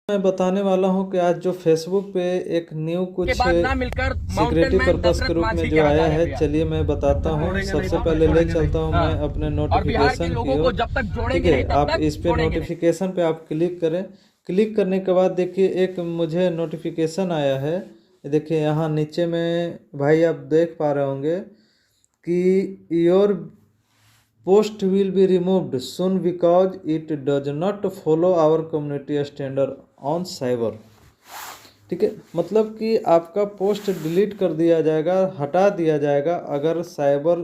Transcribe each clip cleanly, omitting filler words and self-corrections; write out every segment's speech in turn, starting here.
मैं बताने वाला हूं कि आज जो फेसबुक पे एक न्यू कुछ के बाद ना मिलकर सिक्योरिटी माउंटेन मैन पर्पस के दशरथ रूप में मांझी जो कहा आया जाने है, भैया। चलिए मैं बताता हूं। सबसे पहले ले चलता हूं मैं अपने और बिहार के नोटिफिकेशन की लोगों को ओर। जब तक ठीक जोड़ेंगे है, नहीं तब आप तक इस पे छोड़ेंगे नहीं। नोटिफिकेशन पे आप क्लिक करें। क्लिक करने के बाद देखिए एक मुझे नोटिफिकेशन आया है। देखिए यहाँ नीचे में भाई आप देख पा रहे होंगे कि your post will be removed soon because it does not follow our community standard on cyber। ठीक है, मतलब कि आपका पोस्ट डिलीट कर दिया जाएगा, हटा दिया जाएगा अगर साइबर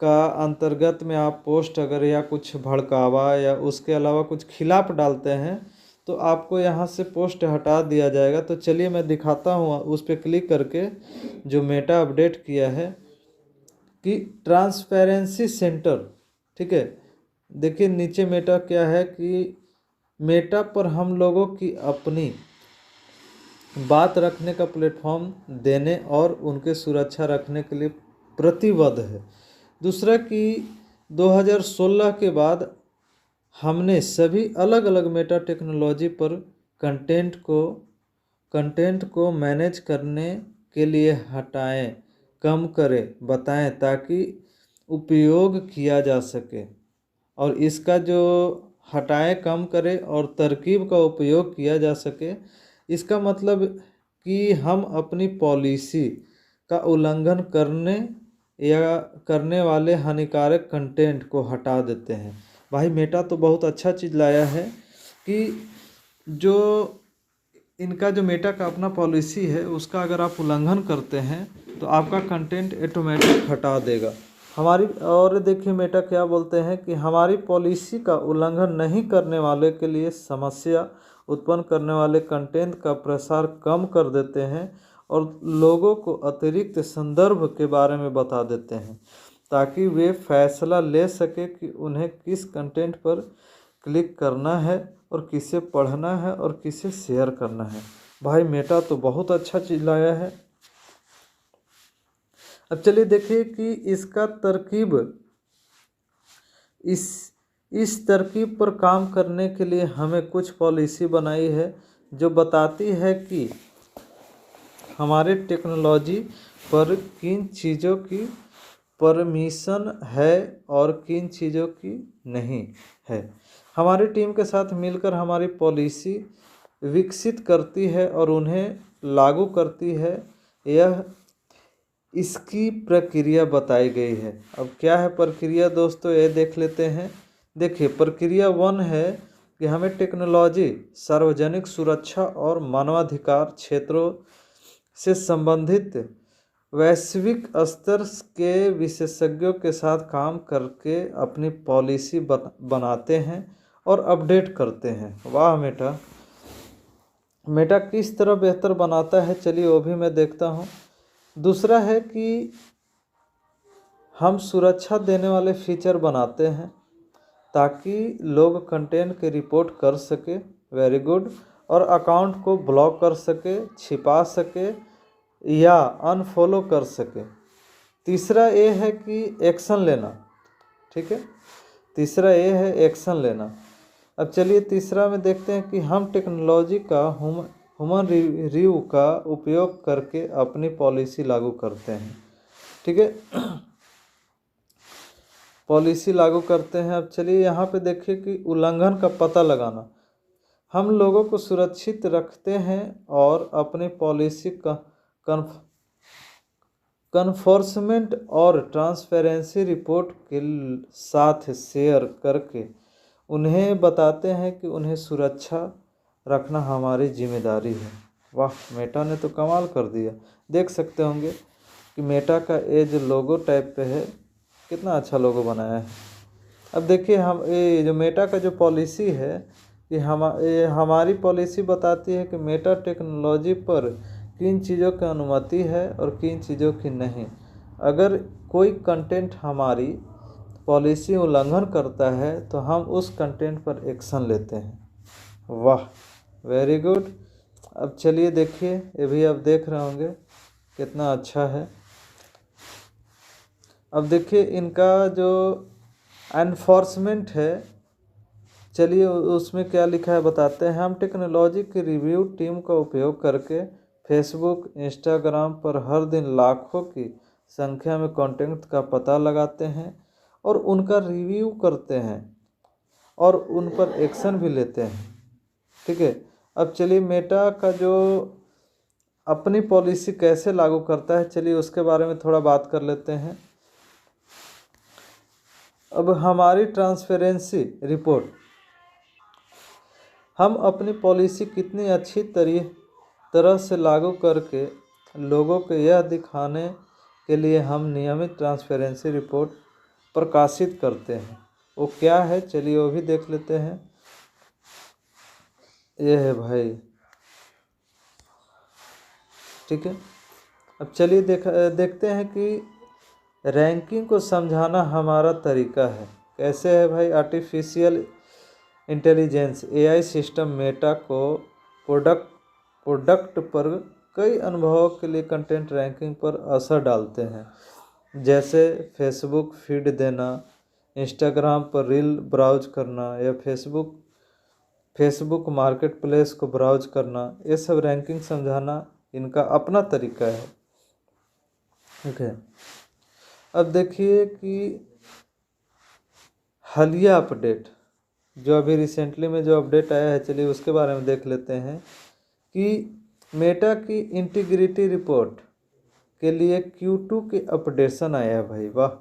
का अंतर्गत में आप पोस्ट अगर या कुछ भड़कावा या उसके अलावा कुछ खिलाफ डालते हैं तो आपको यहाँ से पोस्ट हटा दिया जाएगा। तो चलिए मैं दिखाता हूँ उस पर क्लिक करके जो मेटा अपडेट किया है कि ट्रांसपेरेंसी सेंटर। ठीक है, देखिए नीचे मेटा क्या है कि मेटा पर हम लोगों की अपनी बात रखने का प्लेटफॉर्म देने और उनके सुरक्षा रखने के लिए प्रतिबद्ध है। दूसरा कि 2016 के बाद हमने सभी अलग अलग मेटा टेक्नोलॉजी पर कंटेंट को मैनेज करने के लिए हटाएं, कम करें, बताएं ताकि उपयोग किया जा सके। और इसका जो हटाएं, कम करें और तरकीब का उपयोग किया जा सके, इसका मतलब कि हम अपनी पॉलिसी का उल्लंघन करने वाले हानिकारक कंटेंट को हटा देते हैं। भाई मेटा तो बहुत अच्छा चीज़ लाया है कि जो इनका जो मेटा का अपना पॉलिसी है उसका अगर आप उल्लंघन करते हैं तो आपका कंटेंट ऑटोमेटिक हटा देगा। हमारी और देखिए मेटा क्या बोलते हैं कि हमारी पॉलिसी का उल्लंघन नहीं करने वाले के लिए समस्या उत्पन्न करने वाले कंटेंट का प्रसार कम कर देते हैं और लोगों को अतिरिक्त संदर्भ के बारे में बता देते हैं ताकि वे फैसला ले सके कि उन्हें किस कंटेंट पर क्लिक करना है और किसे पढ़ना है और किसे शेयर करना है। भाई मेटा तो बहुत अच्छा चीज़ लाया है। अब चलिए देखिए कि इसका तरकीब इस तरकीब पर काम करने के लिए हमें कुछ पॉलिसी बनाई है जो बताती है कि हमारे टेक्नोलॉजी पर किन चीज़ों की परमिशन है और किन चीज़ों की नहीं है। हमारी टीम के साथ मिलकर हमारी पॉलिसी विकसित करती है और उन्हें लागू करती है। यह इसकी प्रक्रिया बताई गई है। अब क्या है प्रक्रिया दोस्तों, ये देख लेते हैं। देखिए प्रक्रिया 1 है कि हमें टेक्नोलॉजी, सार्वजनिक सुरक्षा और मानवाधिकार क्षेत्रों से संबंधित वैश्विक स्तर के विशेषज्ञों के साथ काम करके अपनी पॉलिसी बनाते हैं और अपडेट करते हैं। वाह मेटा, मेटा किस तरह बेहतर बनाता है, चलिए वो भी मैं देखता हूँ। दूसरा है कि हम सुरक्षा देने वाले फीचर बनाते हैं ताकि लोग कंटेंट की रिपोर्ट कर सके, वेरी गुड, और अकाउंट को ब्लॉक कर सके, छिपा सके या अनफॉलो कर सके। तीसरा ये है कि एक्शन लेना। ठीक है, तीसरा ये है एक्शन लेना। अब चलिए तीसरा में देखते हैं कि हम टेक्नोलॉजी का ह्यूमन रिव्यू का उपयोग करके अपनी पॉलिसी लागू करते हैं। ठीक है, पॉलिसी लागू करते हैं। अब चलिए यहाँ पे देखिए कि उल्लंघन का पता लगाना। हम लोगों को सुरक्षित रखते हैं और अपनी पॉलिसी का कन्फोर्समेंट और ट्रांसपेरेंसी रिपोर्ट के साथ शेयर करके उन्हें बताते हैं कि उन्हें सुरक्षा रखना हमारी जिम्मेदारी है। वाह, मेटा ने तो कमाल कर दिया। देख सकते होंगे कि मेटा का ये जो लोगो टाइप पे है, कितना अच्छा लोगो बनाया है। अब देखिए हम ये जो मेटा का जो पॉलिसी है कि हमारी पॉलिसी बताती है कि मेटा टेक्नोलॉजी पर किन चीज़ों की अनुमति है और किन चीज़ों की नहीं। अगर कोई कंटेंट हमारी पॉलिसी उल्लंघन करता है तो हम उस कंटेंट पर एक्शन लेते हैं। वाह, वेरी गुड। अब चलिए देखिए, ये भी आप देख रहे होंगे कितना अच्छा है। अब देखिए इनका जो एनफोर्समेंट है, चलिए उसमें क्या लिखा है बताते हैं। हम टेक्नोलॉजी की रिव्यू टीम का उपयोग करके फेसबुक इंस्टाग्राम पर हर दिन लाखों की संख्या में कंटेंट का पता लगाते हैं और उनका रिव्यू करते हैं और उन पर एक्शन भी लेते हैं। ठीक है, अब चलिए मेटा का जो अपनी पॉलिसी कैसे लागू करता है, चलिए उसके बारे में थोड़ा बात कर लेते हैं। अब हमारी ट्रांसपेरेंसी रिपोर्ट, हम अपनी पॉलिसी कितनी अच्छी तरह से लागू करके लोगों को यह दिखाने के लिए हम नियमित ट्रांसपेरेंसी रिपोर्ट प्रकाशित करते हैं। वो क्या है चलिए वो भी देख लेते हैं। ये है भाई, ठीक है। अब चलिए देखते हैं कि रैंकिंग को समझाना हमारा तरीका है। कैसे है भाई, artificial intelligence AI system Meta को प्रोडक्ट पर कई अनुभवों के लिए कंटेंट रैंकिंग पर असर डालते हैं, जैसे फेसबुक फीड देना, इंस्टाग्राम पर रील ब्राउज करना या फेसबुक मार्केट प्लेस को ब्राउज करना। ये सब रैंकिंग समझाना इनका अपना तरीका है। ठीक है, अब देखिए कि हालिया अपडेट जो अभी रिसेंटली में जो अपडेट आया है, चलिए उसके बारे में देख लेते हैं कि मेटा की इंटीग्रिटी रिपोर्ट के लिए Q2 की अपडेशन आया है भाई। वाह,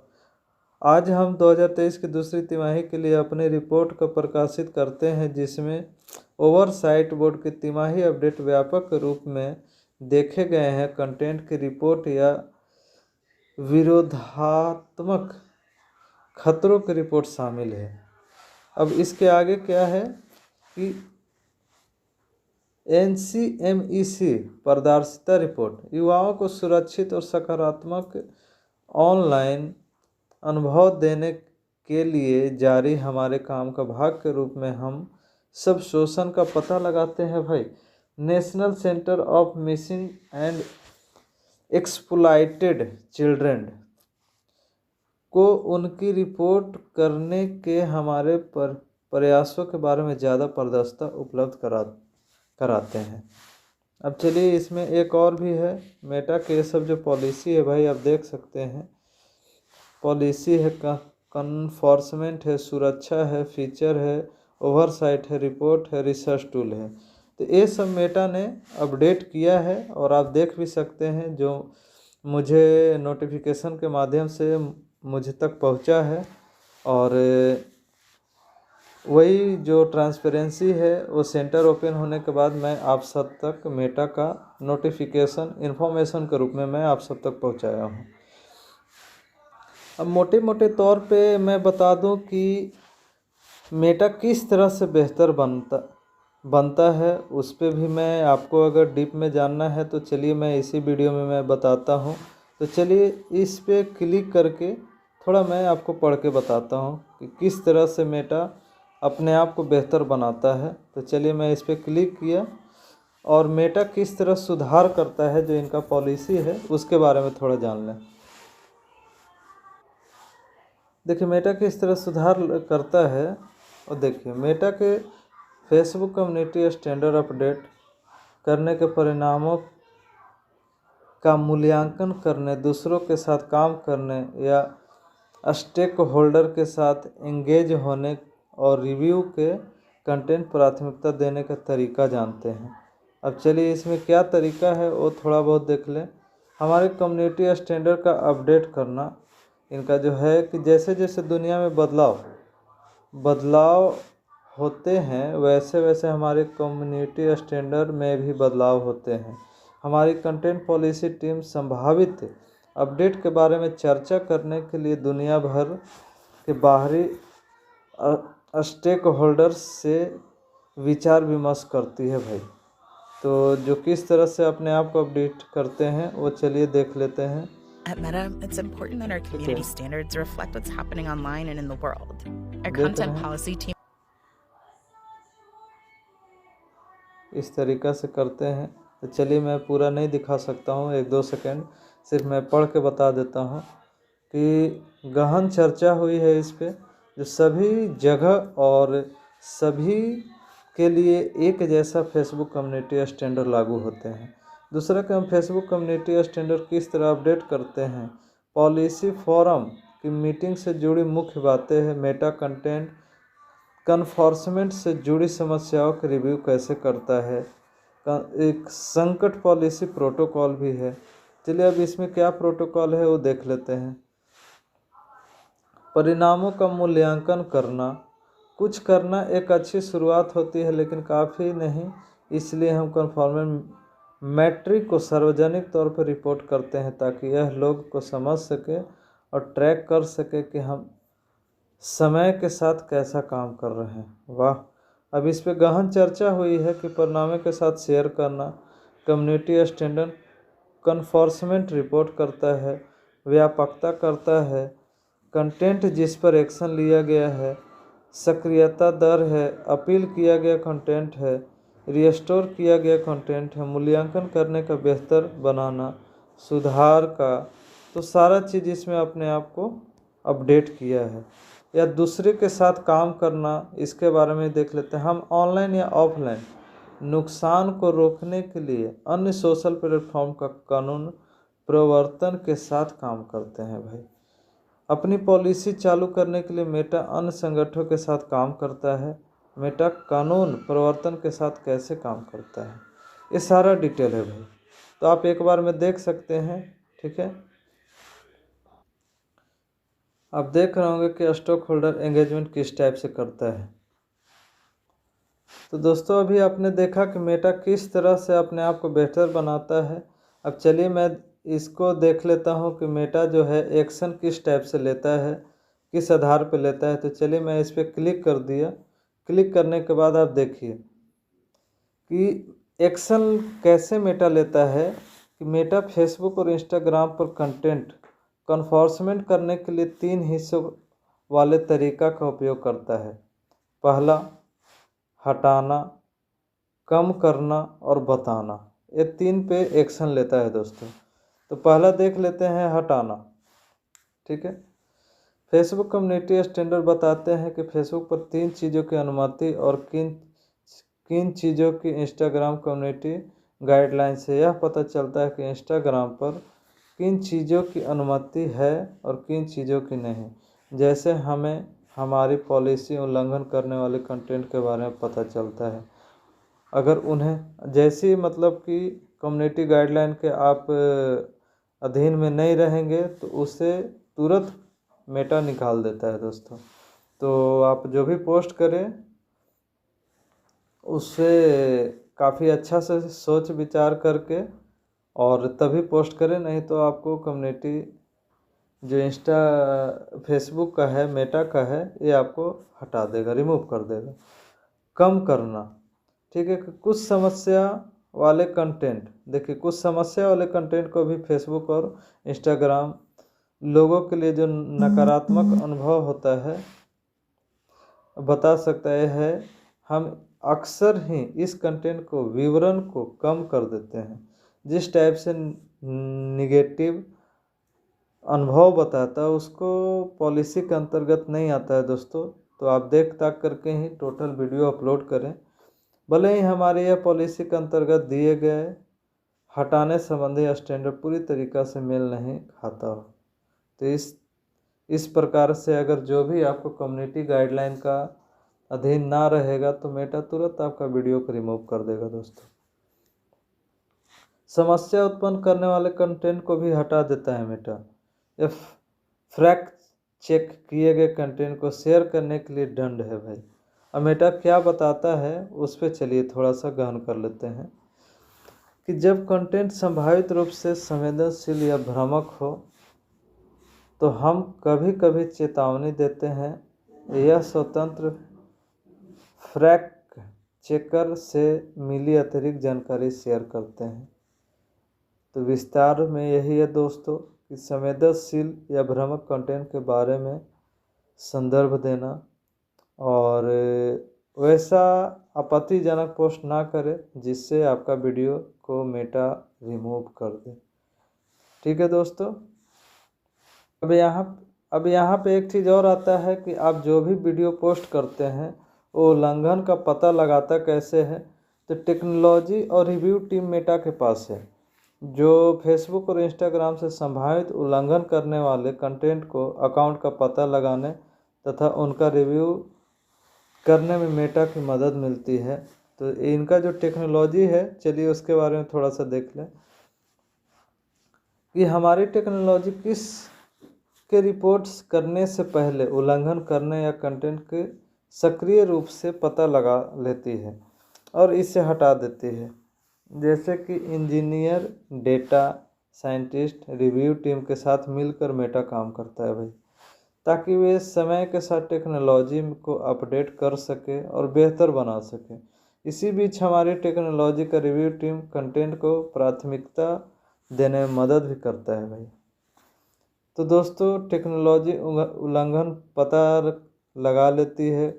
आज हम 2023 की दूसरी तिमाही के लिए अपनी रिपोर्ट को प्रकाशित करते हैं, जिसमें ओवरसाइट बोर्ड की तिमाही अपडेट व्यापक रूप में देखे गए हैं कंटेंट की रिपोर्ट या विरोधात्मक खतरों की रिपोर्ट शामिल है। अब इसके आगे क्या है कि NCMEC पारदर्शिता रिपोर्ट, युवाओं को सुरक्षित और सकारात्मक ऑनलाइन अनुभव देने के लिए जारी हमारे काम का भाग के रूप में हम सब शोषण का पता लगाते हैं भाई। National centre of missing and exploited children को उनकी रिपोर्ट करने के हमारे प्रयासों के बारे में ज़्यादा पारदर्शिता उपलब्ध कराते हैं। अब चलिए इसमें एक और भी है, मेटा के सब जो पॉलिसी है भाई आप देख सकते हैं। पॉलिसी है, कन्फोर्समेंट है, सुरक्षा है, फीचर है, ओवरसाइट है, रिपोर्ट है, रिसर्च टूल है। तो ये सब मेटा ने अपडेट किया है और आप देख भी सकते हैं, जो मुझे नोटिफिकेशन के माध्यम से मुझ तक पहुंचा है। और वही जो ट्रांसपेरेंसी है वो सेंटर ओपन होने के बाद मैं आप सब तक मेटा का नोटिफिकेशन इन्फॉर्मेशन के रूप में मैं आप सब तक पहुंचाया हूं। अब मोटे मोटे तौर पे मैं बता दूं कि मेटा किस तरह से बेहतर बनता है, उस पर भी मैं आपको अगर डीप में जानना है तो चलिए मैं इसी वीडियो में मैं बताता हूं। तो चलिए इस पे क्लिक करके थोड़ा मैं आपको पढ़ के बताता हूं कि किस तरह से मेटा अपने आप को बेहतर बनाता है। तो चलिए मैं इस पर क्लिक किया और मेटा किस तरह सुधार करता है, जो इनका पॉलिसी है उसके बारे में थोड़ा जान लें। देखिए मेटा किस तरह सुधार करता है, और देखिए मेटा के फेसबुक कम्युनिटी स्टैंडर्ड अपडेट करने के परिणामों का मूल्यांकन करने, दूसरों के साथ काम करने या स्टेक होल्डर के साथ एंगेज होने और रिव्यू के कंटेंट प्राथमिकता देने का तरीका जानते हैं। अब चलिए इसमें क्या तरीका है वो थोड़ा बहुत देख लें। हमारे कम्युनिटी स्टैंडर्ड का अपडेट करना, इनका जो है कि जैसे जैसे दुनिया में बदलाव होते हैं वैसे वैसे हमारे कम्युनिटी स्टैंडर्ड में भी बदलाव होते हैं। हमारी कंटेंट पॉलिसी टीम संभावित अपडेट के बारे में चर्चा करने के लिए दुनिया भर के बाहरी स्टेक होल्डर्स से विचार विमर्श करती है भाई। तो जो किस तरह से अपने आप को अपडेट करते हैं वो चलिए देख लेते हैं। At Meta, it's important that our community standards reflect what's happening online and in the world. Our देख content रहे हैं policy team इस तरीक़ा से करते हैं। तो चलिए मैं पूरा नहीं दिखा सकता हूँ, 1-2 सेकंड सिर्फ मैं पढ़ के बता देता हूँ कि गहन चर्चा हुई है इस पे, जो सभी जगह और सभी के लिए एक जैसा फेसबुक कम्युनिटी स्टैंडर्ड लागू होते हैं। दूसरा कि हम फेसबुक कम्युनिटी स्टैंडर्ड किस तरह अपडेट करते हैं। पॉलिसी फोरम की मीटिंग से जुड़ी मुख्य बातें हैं। मेटा कंटेंट कन्फोर्समेंट से जुड़ी समस्याओं के रिव्यू कैसे करता है। एक संकट पॉलिसी प्रोटोकॉल भी है। चलिए अब इसमें क्या प्रोटोकॉल है वो देख लेते हैं। परिणामों का मूल्यांकन करना। कुछ करना एक अच्छी शुरुआत होती है लेकिन काफ़ी नहीं, इसलिए हम कन्फॉर्मेंट मैट्रिक को सार्वजनिक तौर पर रिपोर्ट करते हैं ताकि यह लोग को समझ सके और ट्रैक कर सके कि हम समय के साथ कैसा काम कर रहे हैं। वाह। अब इस पे गहन चर्चा हुई है कि परिणामों के साथ शेयर करना। कम्युनिटी स्टैंडर्ड कन्फोर्समेंट रिपोर्ट करता है, व्यापकता करता है, कंटेंट जिस पर एक्शन लिया गया है, सक्रियता दर है, अपील किया गया कंटेंट है, रिस्टोर किया गया कंटेंट है, मूल्यांकन करने का बेहतर बनाना, सुधार का। तो सारा चीज़ इसमें अपने आप को अपडेट किया है। या दूसरे के साथ काम करना, इसके बारे में देख लेते हैं। हम ऑनलाइन या ऑफलाइन नुकसान को रोकने के लिए अन्य सोशल प्लेटफॉर्म का कानून प्रवर्तन के साथ काम करते हैं भाई। अपनी पॉलिसी चालू करने के लिए मेटा अन्य संगठनों के साथ काम करता है। मेटा कानून प्रवर्तन के साथ कैसे काम करता है, ये सारा डिटेल है भाई। तो आप एक बार में देख सकते हैं, ठीक है। आप देख रहे होंगे कि स्टॉक होल्डर एंगेजमेंट किस टाइप से करता है। तो दोस्तों अभी आपने देखा कि मेटा किस तरह से अपने आप को बेहतर बनाता है। अब चलिए मैं इसको देख लेता हूँ कि मेटा जो है एक्शन किस टाइप से लेता है, किस आधार पर लेता है। तो चलिए मैं इस पर क्लिक कर दिया। क्लिक करने के बाद आप देखिए कि एक्शन कैसे मेटा लेता है। कि मेटा फेसबुक और इंस्टाग्राम पर कंटेंट कन्फोर्समेंट करने के लिए 3 हिस्सों वाले तरीका का उपयोग करता है। पहला, हटाना, कम करना और बताना। ये 3 पे एक्शन लेता है दोस्तों। तो पहला देख लेते हैं, हटाना। ठीक है। फेसबुक कम्युनिटी स्टैंडर्ड बताते हैं कि फेसबुक पर 3 चीज़ों की अनुमति और किन चीज़ों की इंस्टाग्राम कम्युनिटी गाइडलाइन से यह पता चलता है कि इंस्टाग्राम पर किन चीज़ों की अनुमति है और किन चीज़ों की नहीं। जैसे हमें हमारी पॉलिसी उल्लंघन करने वाले कंटेंट के बारे में पता चलता है। अगर उन्हें जैसी मतलब कि कम्युनिटी गाइडलाइन के आप अधीन में नहीं रहेंगे तो उसे तुरंत मेटा निकाल देता है दोस्तों। तो आप जो भी पोस्ट करें उससे काफ़ी अच्छा से सोच विचार करके और तभी पोस्ट करें, नहीं तो आपको कम्युनिटी जो इंस्टा फेसबुक का है, मेटा का है, ये आपको हटा देगा, रिमूव कर देगा। कम करना, ठीक है। कुछ समस्या वाले कंटेंट, देखिए कुछ समस्या वाले कंटेंट को भी फेसबुक और इंस्टाग्राम लोगों के लिए जो नकारात्मक अनुभव होता है बता सकता है। हम अक्सर ही इस कंटेंट को विवरण को कम कर देते हैं। जिस टाइप से निगेटिव अनुभव बताता है उसको पॉलिसी के अंतर्गत नहीं आता है दोस्तों। तो आप देख ताक करके ही टोटल वीडियो अपलोड करें। भले ही हमारे यह पॉलिसी के अंतर्गत दिए गए हटाने संबंधी स्टैंडर्ड पूरी तरीक़ा से मेल नहीं खाता हो। तो इस प्रकार से अगर जो भी आपको कम्युनिटी गाइडलाइन का अधीन ना रहेगा तो मेटा तुरंत आपका वीडियो को रिमूव कर देगा दोस्तों। समस्या उत्पन्न करने वाले कंटेंट को भी हटा देता है मेटा। या फैक्ट चेक किए गए कंटेंट को शेयर करने के लिए दंड है भाई। अब मेटा क्या बताता है उस पर चलिए थोड़ा सा गहन कर लेते हैं। कि जब कंटेंट संभावित रूप से संवेदनशील या भ्रामक हो तो हम कभी कभी चेतावनी देते हैं। यह स्वतंत्र फैक्ट चेकर से मिली अतिरिक्त जानकारी शेयर करते हैं। तो विस्तार में यही है दोस्तों कि संवेदनशील या भ्रामक कंटेंट के बारे में संदर्भ देना और वैसा आपत्तिजनक पोस्ट ना करें जिससे आपका वीडियो को मेटा रिमूव कर दे। ठीक है दोस्तों। अब यहाँ पे एक चीज़ और आता है कि आप जो भी वीडियो पोस्ट करते हैं उल्लंघन का पता लगाता कैसे है? तो टेक्नोलॉजी और रिव्यू टीम मेटा के पास है, जो फेसबुक और इंस्टाग्राम से संभावित उल्लंघन करने वाले कंटेंट को अकाउंट का पता लगाने तथा उनका रिव्यू करने में मेटा की मदद मिलती है। तो इनका जो टेक्नोलॉजी है, चलिए उसके बारे में थोड़ा सा देख लें कि हमारी टेक्नोलॉजी किस के रिपोर्ट्स करने से पहले उल्लंघन करने या कंटेंट के सक्रिय रूप से पता लगा लेती है और इसे हटा देती है। जैसे कि engineer, data scientist, review team के साथ मिलकर मेटा काम करता है भाई, ताकि वे समय के साथ टेक्नोलॉजी को अपडेट कर सके और बेहतर बना सके। इसी बीच हमारी टेक्नोलॉजी का रिव्यू टीम कंटेंट को प्राथमिकता देने में मदद भी करता है भाई। तो दोस्तों, टेक्नोलॉजी उल्लंघन पता लगा लेती है,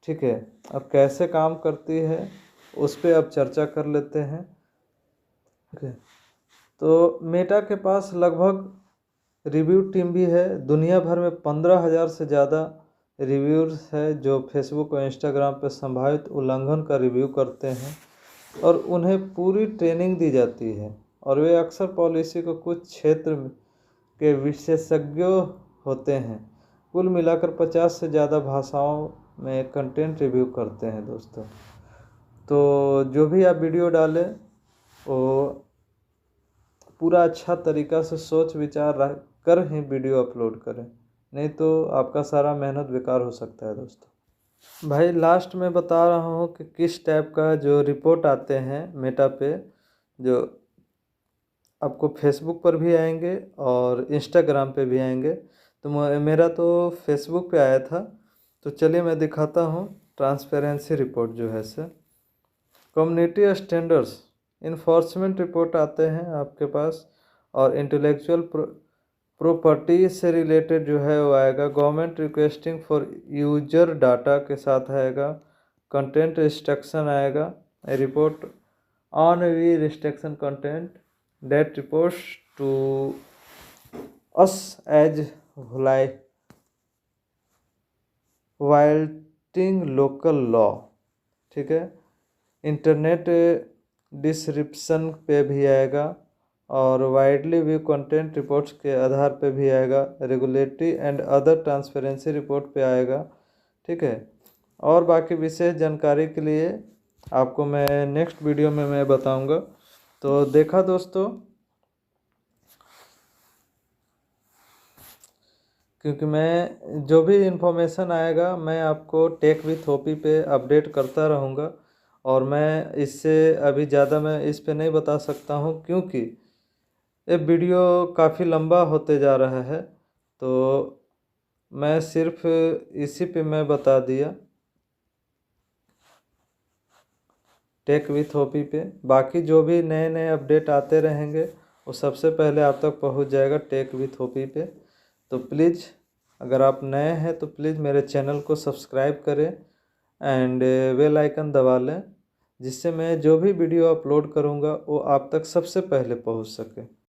ठीक है। अब कैसे काम करती है उस पर अब चर्चा कर लेते हैं, ठीक है। तो मेटा के पास लगभग रिव्यू टीम भी है। दुनिया भर में 15,000 से ज़्यादा रिव्यूअर्स है जो फेसबुक और इंस्टाग्राम पर संभावित उल्लंघन का रिव्यू करते हैं और उन्हें पूरी ट्रेनिंग दी जाती है और वे अक्सर पॉलिसी को कुछ क्षेत्र के विशेषज्ञ होते हैं। कुल मिलाकर 50 से ज़्यादा भाषाओं में कंटेंट रिव्यू करते हैं दोस्तों। तो जो भी आप वीडियो डालें वो पूरा अच्छा तरीका से सोच विचार कर ही वीडियो अपलोड करें, नहीं तो आपका सारा मेहनत बेकार हो सकता है दोस्तों। भाई लास्ट में बता रहा हूँ कि किस टाइप का जो रिपोर्ट आते हैं मेटा पे, जो आपको फेसबुक पर भी आएंगे और इंस्टाग्राम पे भी आएंगे। तो मेरा तो फेसबुक पे आया था, तो चलिए मैं दिखाता हूँ। ट्रांसपेरेंसी रिपोर्ट जो है sir, community standards enforcement report आते हैं आपके पास, और इंटेलेक्चुअल प्रॉपर्टी से रिलेटेड जो है वो आएगा। Government requesting for user data के साथ आएगा। कंटेंट रिस्ट्रिक्शन आएगा। Report on we restriction content that reports to us as violating local law, ठीक है। इंटरनेट डिस्क्रिप्शन पे भी आएगा और वाइडली व्यू कंटेंट रिपोर्ट्स के आधार पे भी आएगा। Regulatory and other transparency report पे आएगा, ठीक है। और बाकी विशेष जानकारी के लिए आपको मैं नेक्स्ट वीडियो में मैं बताऊंगा। तो देखा दोस्तों, क्योंकि मैं जो भी इन्फॉर्मेशन आएगा मैं आपको टेक विथ ओपी पे अपडेट करता रहूँगा, और मैं इससे अभी ज़्यादा मैं इस पे नहीं बता सकता हूँ क्योंकि ये वीडियो काफ़ी लंबा होते जा रहा है। तो मैं सिर्फ इसी पे मैं बता दिया, टेक विथ ओपी पे। बाकी जो भी नए नए अपडेट आते रहेंगे वो सबसे पहले आप तक पहुंच जाएगा टेक विथ ओपी पे। तो प्लीज़ अगर आप नए हैं तो प्लीज़ मेरे चैनल को सब्सक्राइब करें एंड बेल आइकन दबा लें, जिससे मैं जो भी वीडियो अपलोड करूंगा वो आप तक सबसे पहले पहुंच सके।